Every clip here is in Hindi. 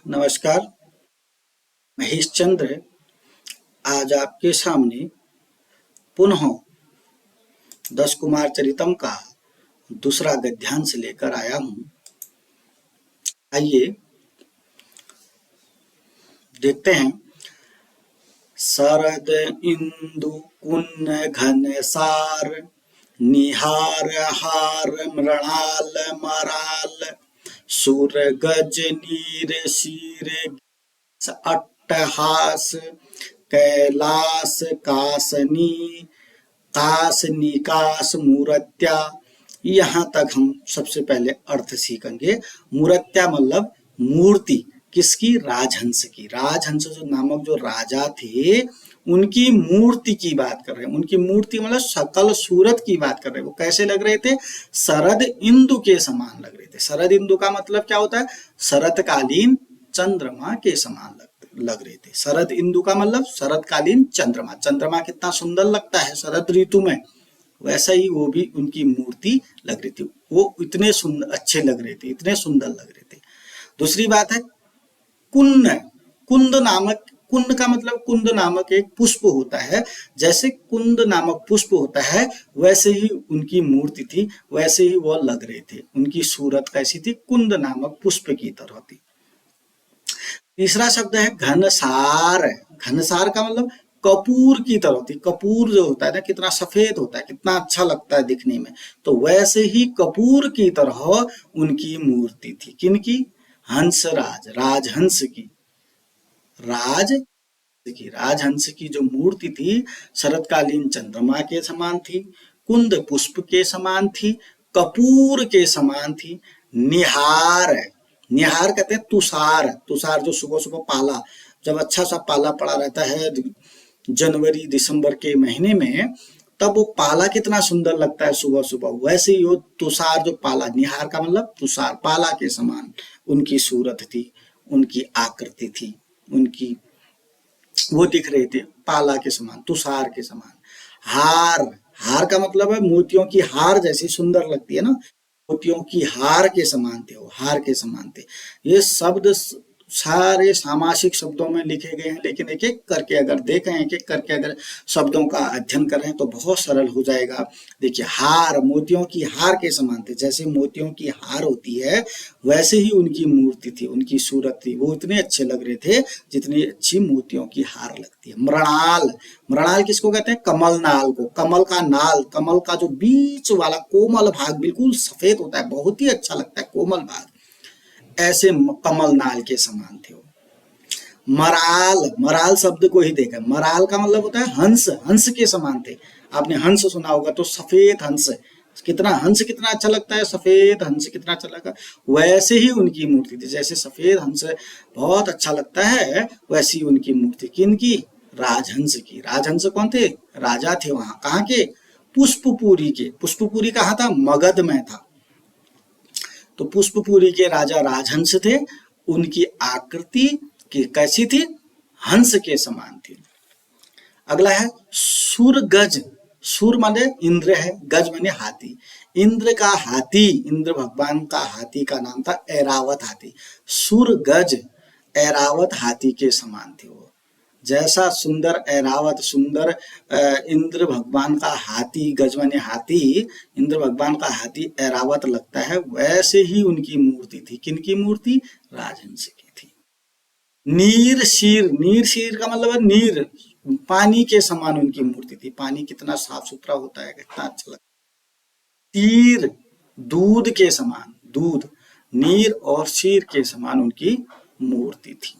नमस्कार। महेश चंद्र आज आपके सामने पुनः दस कुमार चरितम का दूसरा गद्यांश लेकर आया हूँ। आइए देखते हैं। शरद इंदु कुन घन सार, निहार हार मृणाल मराल, सुर गज नीर शीर अट्टहास, कैलास कासनी कास निकास मूर्त्या। यहाँ तक हम सबसे पहले अर्थ सीखेंगे। मूर्त्या मतलब मूर्ति, किसकी? राजहंस की। राजहंस जो नामक जो राजा थे उनकी मूर्ति की बात कर रहे हैं। उनकी मूर्ति मतलब शकल सूरत की बात कर रहे हैं। वो कैसे लग रहे थे? शरद इंदु के समान लग रहे थे। शरद इंदु का मतलब क्या होता है? शरतकालीन चंद्रमा के समान लग रहे थे। शरद इंदु का मतलब शरतकालीन चंद्रमा। चंद्रमा कितना सुंदर लगता है शरद ऋतु में, वैसा ही वो भी उनकी मूर्ति लग रही थी। वो इतने सुंदर अच्छे लग रहे थे, इतने सुंदर लग रहे थे। दूसरी बात है कुंद। कुंद नामक, कुंद का मतलब कुंद नामक एक पुष्प होता है। जैसे कुंद नामक पुष्प होता है वैसे ही उनकी मूर्ति थी, वैसे ही वो लग रहे थे। उनकी सूरत कैसी थी? कुंद नामक पुष्प की तरह थी। तीसरा शब्द है घनसार। घनसार का मतलब कपूर की तरह थी। कपूर जो होता है ना, कितना सफेद होता है, कितना अच्छा लगता है दिखने में, तो वैसे ही कपूर की तरह उनकी मूर्ति थी। किनकी? हंसराज, राजहंस की। राजहंस की जो मूर्ति थी शरतकालीन चंद्रमा के समान थी, कुंद पुष्प के समान थी, कपूर के समान थी। निहार, निहार कहते हैं तुषार। तुषार जो सुबह सुबह पाला, जब अच्छा सा पाला पड़ा रहता है जनवरी दिसंबर के महीने में, तब वो पाला कितना सुंदर लगता है सुबह सुबह। वैसे ही वो तुषार जो पाला, निहार का मतलब तुषार, पाला के समान उनकी सूरत थी, उनकी आकृति थी, उनकी वो दिख रहे थे पाला के समान, तुषार के समान। हार, हार का मतलब है मोतियों की हार जैसी सुंदर लगती है ना, मोतियों की हार के समान थे वो, हार के समान थे। ये शब्द सारे सामासिक शब्दों में लिखे गए हैं, लेकिन एक एक करके अगर देखें, एक एक करके अगर शब्दों का अध्ययन करें तो बहुत सरल हो जाएगा। देखिए, हार, मोतियों की हार के समान थे। जैसे मोतियों की हार होती है वैसे ही उनकी मूर्ति थी, उनकी सूरत थी। वो इतने अच्छे लग रहे थे जितनी अच्छी मोतियों की हार लगती है। मृणाल, मृणाल किसको कहते हैं? कमल नाल को। कमल का नाल, कमल का जो बीच वाला कोमल भाग बिल्कुल सफेद होता है, बहुत ही अच्छा लगता है कोमल भाग, ऐसे कमल नाल के समान थे वो। मराल, मराल शब्द को ही देखा। मराल का मतलब होता है हंस, हंस के समान थे। आपने हंस सुना होगा, तो सफेद हंस, कितना हंस कितना अच्छा लगता है, सफेद हंस कितना अच्छा लगा। वैसे ही उनकी मूर्ति थी। जैसे सफेद हंस बहुत अच्छा लगता है, वैसी उनकी मूर्ति। किनकी? राजहंस की। राजहंस कौन थे? राजा थे वहां। कहाँ के? पुष्पपुरी के। पुष्पपुरी कहाँ था? मगध में था। तो पुष्पपुरी के राजा राजहंस थे। उनकी आकृति की कैसी थी? हंस के समान थी। अगला है सुरगज। सुर माने इंद्र है, गज माने हाथी। इंद्र का हाथी, इंद्र भगवान का हाथी का नाम था ऐरावत हाथी। सुरगज ऐरावत हाथी के समान थे वो। जैसा सुंदर ऐरावत, सुंदर इंद्र भगवान का हाथी, गजवानी हाथी, इंद्र भगवान का हाथी ऐरावत लगता है, वैसे ही उनकी मूर्ति थी। किनकी मूर्ति? राजहंस की थी। नीर शीर, नीर शीर का मतलब है नीर, पानी के समान उनकी मूर्ति थी। पानी कितना साफ सुथरा होता है, कितना अच्छा लगता है। तीर, दूध के समान, दूध, नीर और शीर के समान उनकी मूर्ति थी।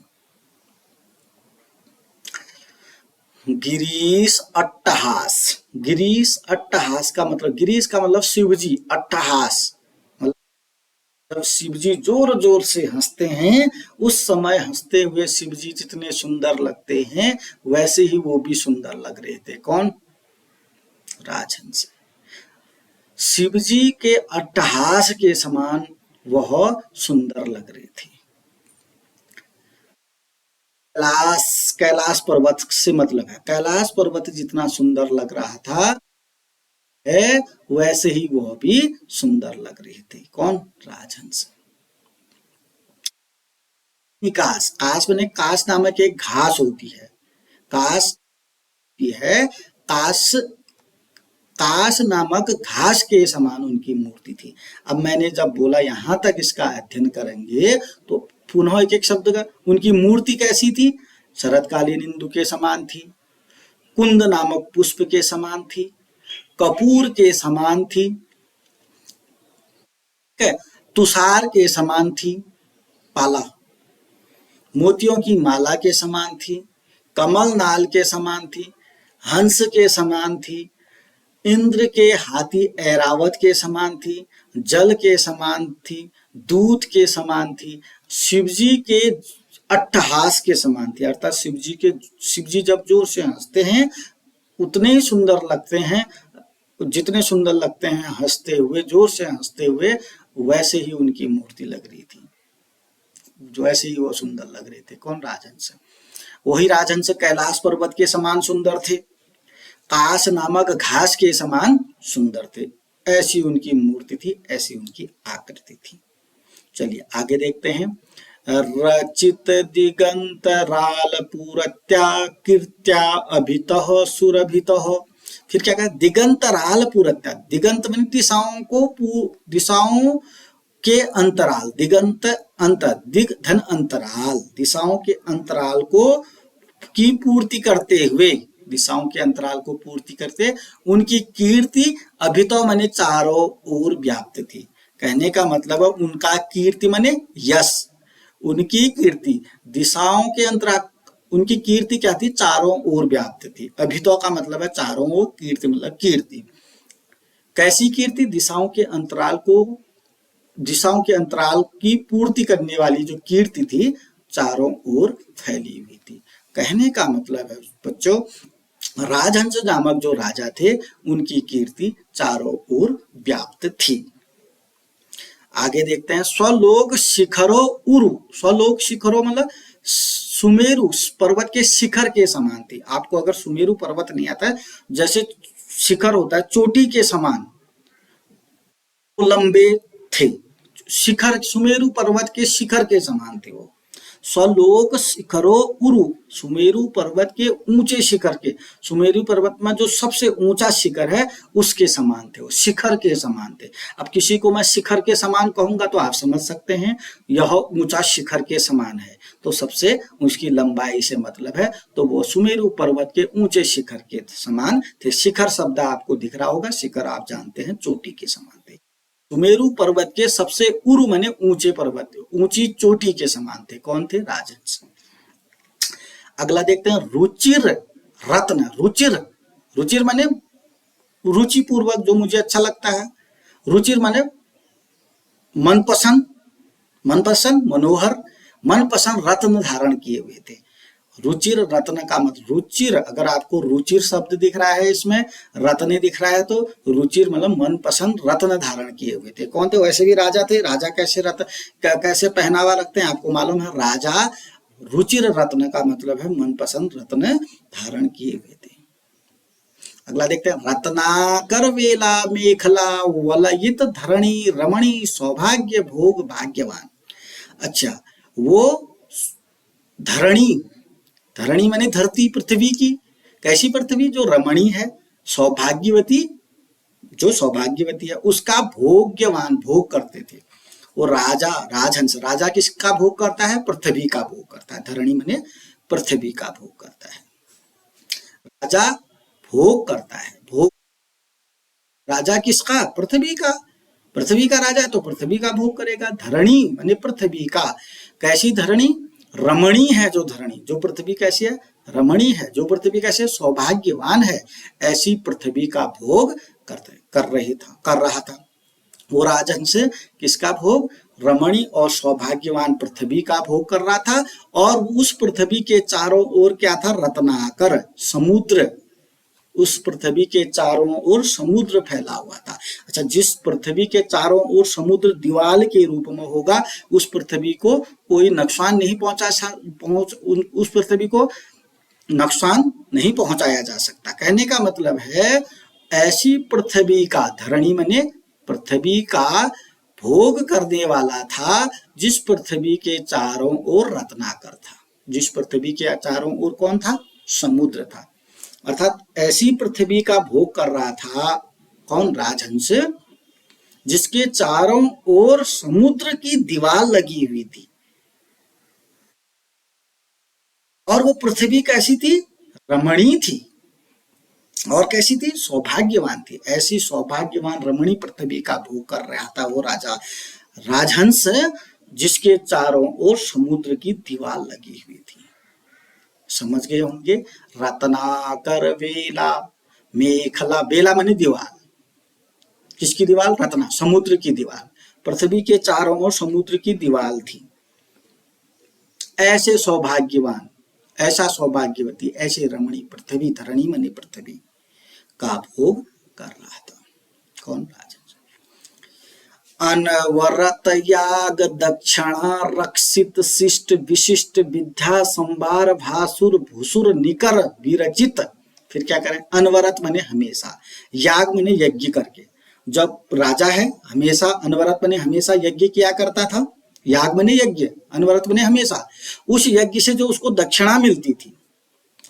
गिरीश अट्टहास, गिरीश अट्टहास का मतलब, गिरीश का मतलब शिवजी, अट्टहास मतलब जब शिवजी जोर जोर से हंसते हैं, उस समय हंसते हुए शिवजी जितने सुंदर लगते हैं वैसे ही वो भी सुंदर लग रहे थे। कौन? राजहंस। शिवजी के अट्टहास के समान वह सुंदर लग रहे थे। कैलाश, कैलाश पर्वत से मतलब है कैलाश पर्वत जितना सुंदर लग रहा था है, वैसे ही वह भी सुंदर लग रही थी। कौन? राजहंस। कास, कास बने कास नामक एक घास होती है, कास होती है, कास, कास नामक घास के समान उनकी मूर्ति थी। अब मैंने जब बोला यहां तक इसका अध्ययन करेंगे तो पुनः एक एक शब्द का, उनकी मूर्ति कैसी थी? शरतकालीन इंदु के समान थी, कुंद नामक पुष्प के समान थी, कपूर के समान थी, तुषार के समान थी, पाला, मोतियों की माला के समान थी, कमल नाल के समान थी, हंस के समान थी, इंद्र के हाथी ऐरावत के समान थी, जल के समान थी, दूत के समान थी, शिवजी के अट्टहास के समान थी, अर्थात शिवजी जब जोर से हंसते हैं उतने ही सुंदर लगते हैं, जितने सुंदर लगते हैं हंसते हुए, जोर से हंसते हुए, वैसे ही उनकी मूर्ति लग रही थी, जो ऐसे ही वो सुंदर लग रहे थे। कौन? राजहंस। वही राजहंस कैलाश पर्वत के समान सुंदर थे, कास नामक घास के समान सुंदर थे, ऐसी उनकी मूर्ति थी, ऐसी उनकी आकृति थी। चलिए आगे देखते हैं। रचित दिगंतराल पूरत्या कीर्त्या अभितः सुरभितः। फिर क्या कहते? दिगंतराल पूरत्या, दिगंत माने दिशाओं को, दिशाओं के अंतराल, दिगंत अंतर, दिग धन अंतराल, दिशाओं के अंतराल को की पूर्ति करते हुए, दिशाओं के अंतराल को पूर्ति करते, उनकी कीर्ति अभितो माने चारों ओर व्याप्त थी। कहने का मतलब है उनका कीर्ति माने यश, उनकी कीर्ति दिशाओं के अंतराल, उनकी कीर्ति क्या थी? चारों ओर व्याप्त थी। अभितो का मतलब है चारों ओर, कीर्ति मतलब कीर्ति। कैसी कीर्ति? दिशाओं के अंतराल को, दिशाओं के अंतराल की पूर्ति करने वाली जो कीर्ति थी, चारों ओर फैली हुई थी। कहने का मतलब है बच्चों, राजहंस नामक जो राजा थे उनकी कीर्ति चारों ओर व्याप्त थी। आगे देखते हैं। स्वलोक शिखरो उरु, स्वलोक शिखरो मतलब सुमेरु पर्वत के शिखर के समान थी। आपको अगर सुमेरु पर्वत नहीं आता है, जैसे शिखर होता है चोटी के समान, वो लंबे थे, शिखर, सुमेरु पर्वत के शिखर के समान थे वो। स्वलोक शिखरो उरु, सुमेरु पर्वत के ऊंचे शिखर के, सुमेरु पर्वत में जो सबसे ऊंचा शिखर है उसके समान थे, वो शिखर के समान थे। अब किसी को मैं शिखर के समान कहूंगा तो आप समझ सकते हैं यह ऊंचा शिखर के समान है, तो सबसे उसकी लंबाई से मतलब है, तो वो सुमेरु पर्वत के ऊंचे शिखर के समान थे। शिखर शब्द आपको दिख रहा होगा, शिखर आप जानते हैं चोटी के समान थे। सुमेरु पर्वत के सबसे उरु माने ऊंचे पर्वत, ऊंची चोटी के समान थे। कौन थे? राजहंस। अगला देखते हैं। रुचिर रत्न, रुचिर, रुचिर माने रुचि पूर्वक, जो मुझे अच्छा लगता है, रुचिर माने मनपसंद, मनपसंद, मनोहर, मनपसंद रत्न धारण किए हुए थे। रुचिर रत्न का मतलब, रुचिर, अगर आपको रुचिर शब्द दिख रहा है इसमें, रत्न दिख रहा है, तो रुचिर मतलब मनपसंद रत्न धारण किए हुए थे। कौन थे? वैसे भी राजा थे। राजा कैसे रत्न, कैसे पहनावा रखते हैं आपको मालूम है। राजा रुचिर रत्न का मतलब है मनपसंद रत्न धारण किए हुए थे। अगला देखते हैं। रत्नाकर वेला मेखला वलयित धरणी रमणी सौभाग्य भोग भाग्यवान। अच्छा, वो धरणी, धरणी माने धरती, पृथ्वी की, कैसी पृथ्वी? जो रमणी है, सौभाग्यवती, जो सौभाग्यवती है, उसका भोग्यवान, भोग करते थे। वो राजा, राजहंस, राजा किसका भोग करता है? पृथ्वी का भोग करता है। धरणी माने पृथ्वी का भोग करता है, राजा भोग करता है। भोग, राजा किसका? पृथ्वी का, पृथ्वी का राजा है तो पृथ्वी का भोग करेगा। धरणी माने पृथ्वी का, कैसी धरणी? रमणी है जो धरणी, जो पृथ्वी कैसी है? रमणी है। जो पृथ्वी कैसे? सौभाग्यवान है, ऐसी पृथ्वी का भोग कर रहा था। वो राजहंस किसका भोग? रमणी और सौभाग्यवान पृथ्वी का भोग कर रहा था। और उस पृथ्वी के चारों ओर क्या था? रत्नाकर, समुद्र, उस पृथ्वी के चारों ओर समुद्र फैला हुआ था। अच्छा, जिस पृथ्वी के चारों ओर समुद्र दीवाल के रूप में होगा, उस पृथ्वी को कोई नुकसान नहीं उस पृथ्वी को नुकसान नहीं पहुंचाया जा सकता। कहने का मतलब है ऐसी पृथ्वी का, धरणी माने पृथ्वी का भोग करने वाला था जिस पृथ्वी के चारों ओर रत्नाकर था। जिस पृथ्वी के चारों ओर कौन था? समुद्र था। अर्थात ऐसी पृथ्वी का भोग कर रहा था कौन? राजहंस, जिसके चारों ओर समुद्र की दीवार लगी हुई थी। और वो पृथ्वी कैसी थी? रमणीय थी। और कैसी थी? सौभाग्यवान थी। ऐसी सौभाग्यवान रमणीय पृथ्वी का भोग कर रहा था वो राजा राजहंस, जिसके चारों ओर समुद्र की दीवार लगी हुई थी। समझ गए होंगे। रत्नाकर बेला, मेखला, बेला माने दीवार। किसकी दीवार? रत्ना, समुद्र की दीवार। पृथ्वी के चारों ओर समुद्र की दीवार थी। ऐसे सौभाग्यवान, ऐसा सौभाग्यवती, ऐसे रमणी पृथ्वी, धरणी मनी पृथ्वी का भोग कर रहा था कौन? राजा। अनवरत याग दक्षिणा रक्षित शिष्ट विशिष्ट विद्या संभार भासुर भूसुर निकर विरचित। फिर क्या करें? अनवरत माने हमेशा, याग माने यज्ञ करके। जब राजा है हमेशा, अनवरत माने हमेशा यज्ञ किया करता था। याग माने यज्ञ, अनवरत माने हमेशा। उस यज्ञ से जो उसको दक्षिणा मिलती थी,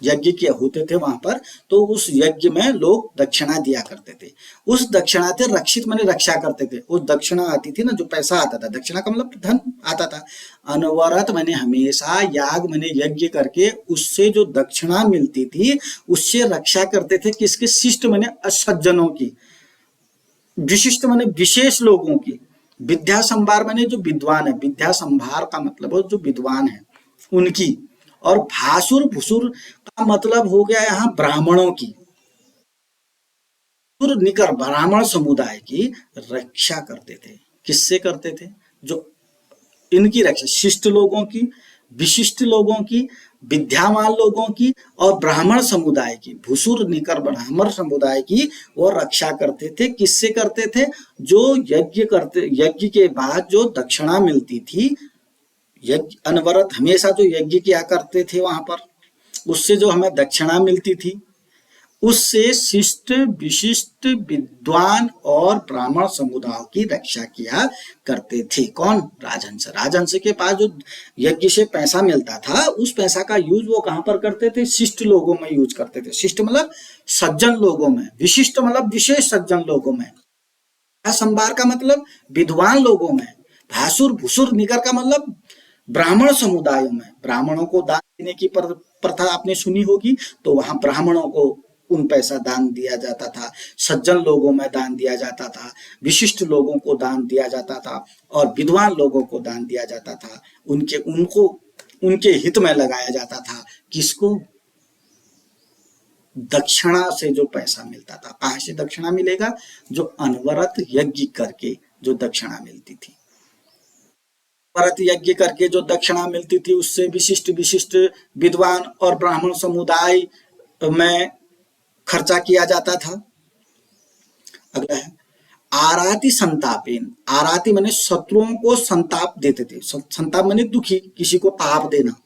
यज्ञ किए होते थे वहां पर, तो उस यज्ञ में लोग दक्षिणा दिया करते थे। उस दक्षिणा से रक्षित माने रक्षा करते थे। उस दक्षिणा आती थी ना, जो पैसा आता था, दक्षिणा का मतलब धन आता था। अनवरत माने हमेशा, याग माने यज्ञ करके उससे जो दक्षिणा मिलती थी उससे रक्षा करते थे। किसके? शिष्ट माने असज्जनों की, विशिष्ट माने विशेष लोगों की, विद्या संभार माने जो विद्वान है, विद्या संभार का मतलब जो विद्वान है उनकी, और भासुर भुसुर का मतलब हो गया यहाँ ब्राह्मणों की। निकर ब्राह्मण समुदाय की रक्षा करते थे। किससे करते थे? जो इनकी रक्षा, शिष्ट लोगों की, विशिष्ट लोगों की, विद्यावान लोगों की और ब्राह्मण समुदाय की, भूसुर निकर ब्राह्मण समुदाय की वो रक्षा करते थे। किससे करते थे? जो यज्ञ करते, यज्ञ के बाद जो दक्षिणा मिलती थी, यज्ञ अनवरत हमेशा जो यज्ञ किया करते थे वहां पर, उससे जो हमें दक्षिणा मिलती थी, उससे शिष्ट विशिष्ट विद्वान और ब्राह्मण समुदाय की रक्षा किया करते थे कौन? राजहंस। राजहंस के पास जो यज्ञ से पैसा मिलता था, उस पैसा का यूज वो कहां पर करते थे? शिष्ट लोगों में यूज करते थे। शिष्ट मतलब सज्जन लोगों में, विशिष्ट मतलब विशेष सज्जन लोगों में, संभार का मतलब विद्वान लोगों में, भासुर भूसुर निकर का मतलब ब्राह्मण समुदायों में। ब्राह्मणों को दान देने की प्रथा आपने सुनी होगी, तो वहां ब्राह्मणों को उन पैसा दान दिया जाता था, सज्जन लोगों में दान दिया जाता था, विशिष्ट लोगों को दान दिया जाता था और विद्वान लोगों को दान दिया जाता था। उनके उनको उनके हित में लगाया जाता था। किसको? दक्षिणा से जो पैसा मिलता था। कहां से दक्षिणा मिलेगा? जो अनवरत यज्ञ करके जो दक्षिणा मिलती थी, अनवरत यज्ञ करके जो दक्षिणा मिलती थी, उससे विशिष्ट विशिष्ट विद्वान और ब्राह्मण समुदाय में खर्चा किया जाता था। अगला है आराति संतापेन। आराति माने शत्रुओं को संताप देते थे। संताप माने दुखी, किसी को ताप देना।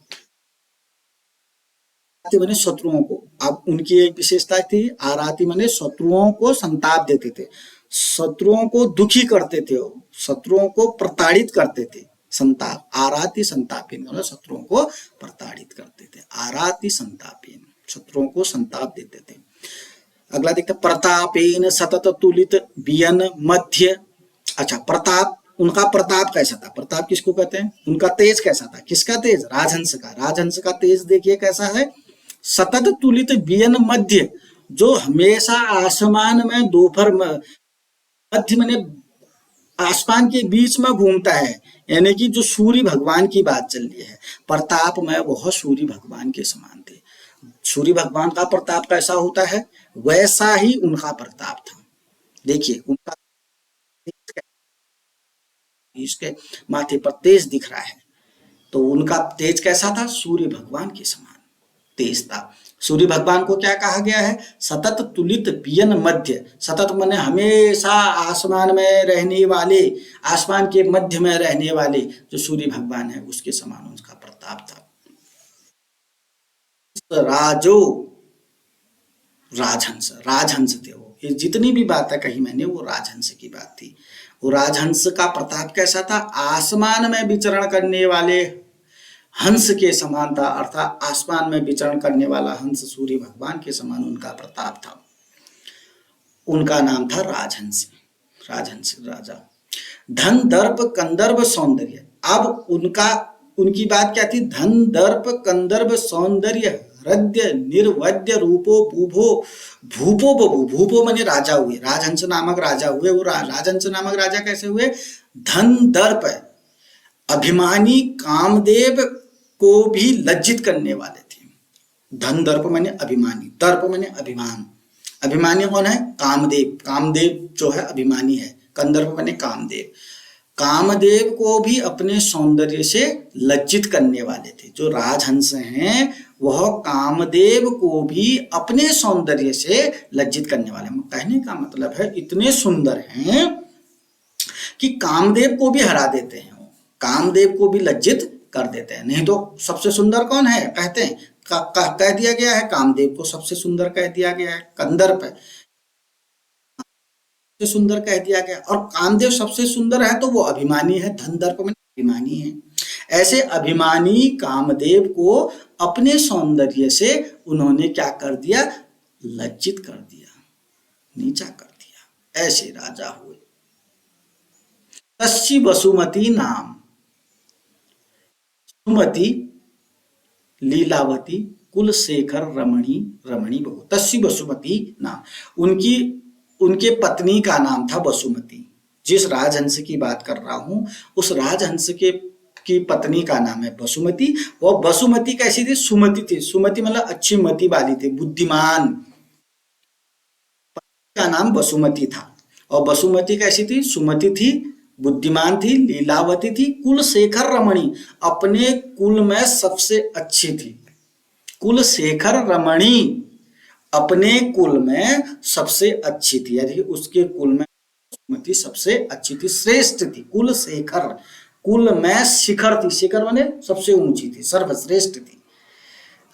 माने शत्रुओं को, अब उनकी एक विशेषता थी, आराति माने शत्रुओं को संताप देते थे, शत्रुओं को दुखी करते थे, शत्रुओं को प्रताड़ित करते थे। संताप, आराति संतापिन मतलब शत्रुओं को प्रताड़ित करते थे। आराति संतापिन, शत्रुओं को संताप देते थे। अगला देखते प्रतापेन सतत तुलित बियन मध्य। अच्छा, प्रताप, उनका प्रताप कैसा था? प्रताप किसको कहते हैं? उनका तेज कैसा था? किसका तेज? राजहंस का। राजहंस का तेज देखिए कैसा है। सतत तुलित बियन मध्य, जो हमेशा आसमान में दोपहर में, मध्य मैंने आसमान के बीच में घूमता है, यानी कि जो सूर्य भगवान की बात चल रही है। प्रताप में वह सूर्य भगवान के समान थे। सूर्य भगवान का प्रताप कैसा होता है, वैसा ही उनका प्रताप था। देखिए उनका, इसके माथे पर तेज दिख रहा है, तो उनका तेज कैसा था? सूर्य भगवान के समान तेज था। सूर्य भगवान को क्या कहा गया है? सतत तुलित बियन मध्य। सतत माने हमेशा आसमान में रहने वाले, आसमान के मध्य में रहने वाले जो सूर्य भगवान है, उसके समान उसका प्रताप था। राजो, राजहंस, राजहंस थे वो। ये जितनी भी बातें कही मैंने वो राजहंस की बात थी। वो राजहंस का प्रताप कैसा था? आसमान में विचरण करने वाले हंस के समान था, अर्थात आसमान में विचरण करने वाला हंस सूर्य भगवान के समान उनका प्रताप था। उनका नाम था राजहंस, राजहंस राजा। धन दर्प कंदर्प सौंदर्य, अब उनकी बात क्या थी? धन दर्प कंदर्प सौंदर्य हृदय निर्वद्य रूपो बुभो भूपो बबू, भूपो माने राजा हुए, राजहंस नामक राजा हुए। वो राजहंस नामक राजा कैसे हुए? धन दर्प, अभिमानी कामदेव को भी लज्जित करने वाले थे। धन दर्प माने अभिमानी, दर्प माने अभिमान। अभिमानी कौन है? कामदेव, कामदेव जो है अभिमानी है। कंदर्प माने कामदेव, कामदेव को भी अपने सौंदर्य से लज्जित करने वाले थे। जो राजहंस हैं वह कामदेव को भी अपने सौंदर्य से लज्जित करने वाले। कहने का मतलब है इतने सुंदर हैं कि कामदेव को भी हरा देते हैं, कामदेव को भी लज्जित कर देते हैं। नहीं तो सबसे सुंदर कौन है? कहते हैं कह दिया गया है कामदेव को सबसे सुंदर कह दिया गया है, कंदर्प सबसे सुंदर कह दिया गया, और कामदेव सबसे सुंदर है तो वो अभिमानी है, धन दर्प में अभिमानी है। ऐसे अभिमानी कामदेव को अपने सौंदर्य से उन्होंने क्या कर दिया? लज्जित कर दिया, नीचा कर दिया। ऐसे राजा हुए। तस्सी वसुमती नाम, सुमति लीलावती कुलशेखर रमणी, रमणी बहु। तस्सी वसुमती नाम, उनके पत्नी का नाम था वसुमती। जिस राजहंस की बात कर रहा हूं उस राजहंस की पत्नी का नाम है वसुमती। वो वसुमती कैसी थी? सुमति थी। सुमति मतलब अच्छी मति वाली थी, बुद्धिमान। पत्नी का नाम वसुमती था। और वसुमती कैसी थी? सुमति थी, बुद्धिमान थी, लीलावती थी, कुलशेखर रमणी, अपने कुल में सबसे अच्छी थी। कुलशेखर रमणी अपने कुल में सबसे अच्छी थी, यानी उसके कुल में सुमति सबसे अच्छी थी, श्रेष्ठ थी। कुलशेखर, कुल में शिखर थी, शिखर माने सबसे ऊंची थी, सर्वश्रेष्ठ थी।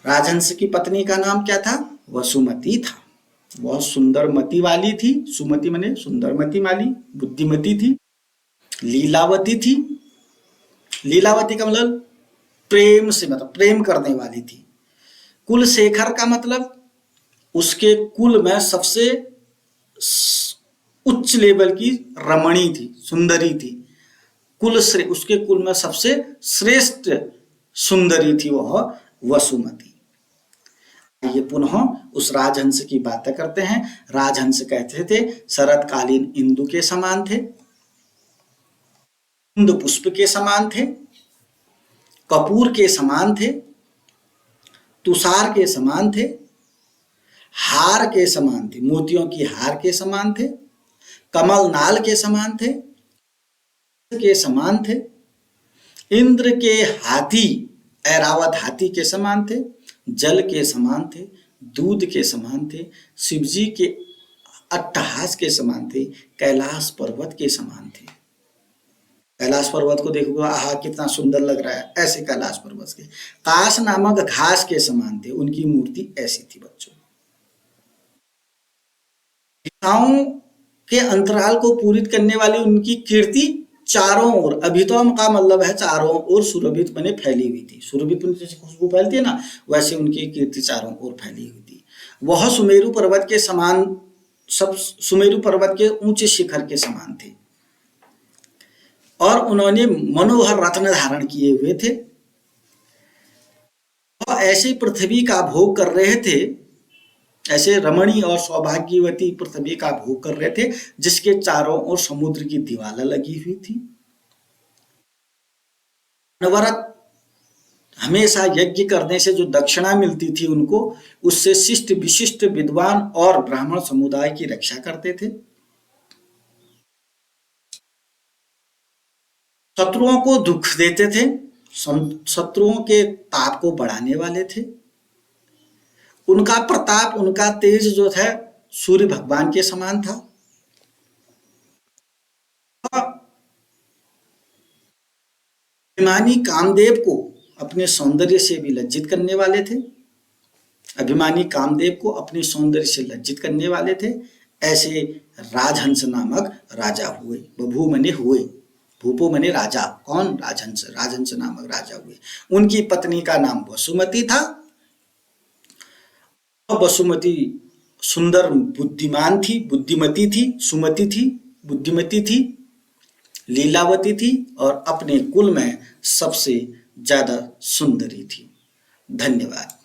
राजहंस की पत्नी का नाम क्या था? वसुमती था। वह सुंदरमती वाली थी, सुमति माने सुंदरमती वाली, बुद्धिमती थी, लीलावती थी। लीलावती का मतलब प्रेम से, मतलब प्रेम करने वाली थी। कुलशेखर का मतलब उसके कुल में सबसे उच्च लेवल की रमणी थी, सुंदरी थी। उसके कुल में सबसे श्रेष्ठ सुंदरी थी वह वसुमती। ये पुनः उस राजहंस की बातें करते हैं। राजहंस कहते थे शरतकालीन इंदु के समान थे, इंदु पुष्प के समान थे, कपूर के समान थे, तुषार के समान थे, हार के समान थे, मोतियों की हार के समान थे, कमल नाल के समान थे, के समान थे, इंद्र के हाथी ऐरावत हाथी के समान थे, जल के समान थे, दूध के समान थे, शिवजी के अट्टहास के समान थे, कैलाश पर्वत के समान थे। कैलाश पर्वत को देखोगे, आहा कितना सुंदर लग रहा है, ऐसे कैलाश पर्वत के। काश नामक घास के समान थे, उनकी मूर्ति ऐसी थी बच्चों। दिशाओं के अंतराल को पूरित करने वाली उनकी कीर्ति चारों ओर, अभितम का मतलब है चारों ओर, सुरभित बने फैली हुई थी। सुरभित जैसे खुशबू फैलती है ना, वैसे उनकी कीर्ति चारों ओर फैली हुई थी। वह सुमेरु पर्वत के समान, सब सुमेरु पर्वत के ऊंचे शिखर के समान थे, और उन्होंने मनोहर रत्न धारण किए हुए थे। वह ऐसी पृथ्वी का भोग कर रहे थे, ऐसे रमणी और सौभाग्यवती पृथ्वी का भोग कर रहे थे, जिसके चारों ओर समुद्र की दीवारें लगी हुई थी। अनवरत हमेशा यज्ञ करने से जो दक्षिणा मिलती थी उनको, उससे शिष्ट विशिष्ट विद्वान और ब्राह्मण समुदाय की रक्षा करते थे। शत्रुओं को दुख देते थे, शत्रुओं के ताप को बढ़ाने वाले थे। उनका प्रताप, उनका तेज जो था सूर्य भगवान के समान था। अभिमानी कामदेव को अपने सौंदर्य से भी लज्जित करने वाले थे, अभिमानी कामदेव को अपने सौंदर्य से लज्जित करने वाले थे। ऐसे राजहंस नामक राजा हुए। बभू मने हुए, भूपो मने राजा, कौन? राजहंस, राजहंस नामक राजा हुए। उनकी पत्नी का नाम वसुमती था। वसुमती सुंदर, बुद्धिमान थी, बुद्धिमती थी, सुमति थी, बुद्धिमती थी, लीलावती थी और अपने कुल में सबसे ज्यादा सुंदरी थी। धन्यवाद।